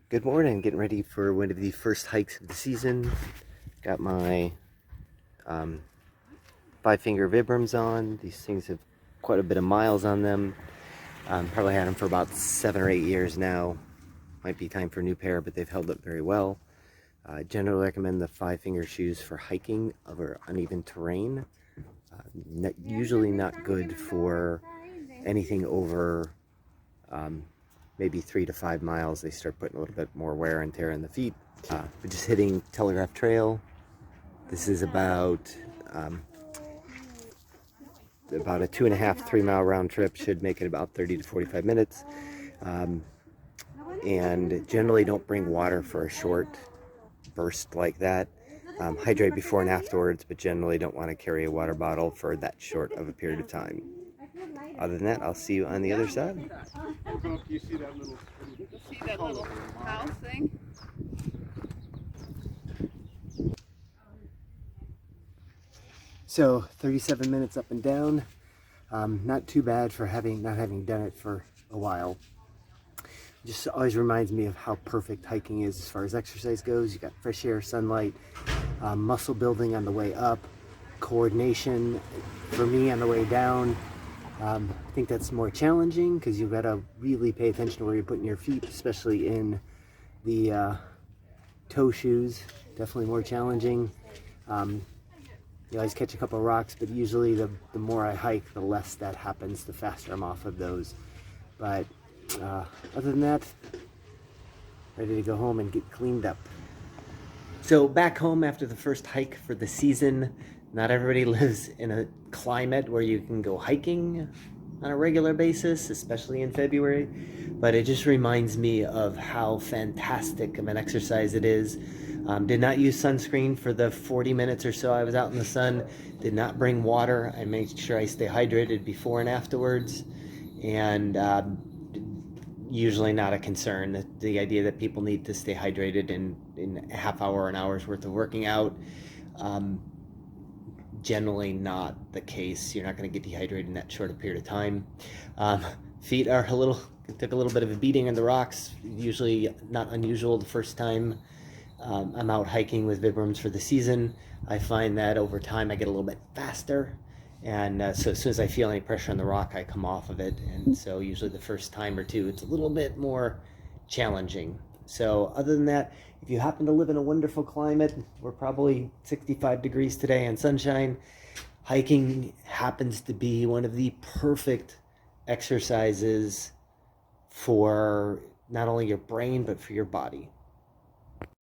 Good morning, getting ready for one of the first hikes of the season. Got my five-finger Vibrams on. These things have quite a bit of miles on them. Probably had them for about 7 or 8 years now. Might be time for a new pair, but they've held up very well. Generally recommend the five-finger shoes for hiking over uneven terrain. Usually not good for anything over maybe 3 to 5 miles. They start putting a little bit more wear and tear in the feet. We're just hitting Telegraph Trail. This is about a 2.5, 3 mile round trip. Should make it about 30 to 45 minutes. And generally don't bring water for a short burst like that. Hydrate before and afterwards, but generally don't want to carry a water bottle for that short of a period of time. Other than that, I'll see you on the other side. You see that little house thing? So 37 minutes up and down. Not too bad for not having done it for a while. Just always reminds me of how perfect hiking is as far as exercise goes. You got fresh air, sunlight, muscle building on the way up, coordination for me on the way down. I think that's more challenging because you've got to really pay attention to where you're putting your feet, especially in the toe shoes. Definitely more challenging. You always catch a couple of rocks, but usually the more I hike, the less that happens, the faster I'm off of those. But other than that, ready to go home and get cleaned up. So back home after the first hike for the season. Not everybody lives in a climate where you can go hiking on a regular basis, especially in February. But it just reminds me of how fantastic of an exercise it is. Did not use sunscreen for the 40 minutes or so I was out in the sun. Did not bring water. I made sure I stay hydrated before and afterwards. And usually not a concern. The idea that people need to stay hydrated in a half hour or an hour's worth of working out, generally not the case. You're not going to get dehydrated in that short a period of time. Feet are took a little bit of a beating on the rocks. Usually not unusual the first time I'm out hiking with Vibrams for the season. I find that over time I get a little bit faster. And so as soon as I feel any pressure on the rock, I come off of it. And so usually the first time or two, it's a little bit more challenging. So other than that, if you happen to live in a wonderful climate, we're probably 65 degrees today and sunshine, hiking happens to be one of the perfect exercises for not only your brain, but for your body.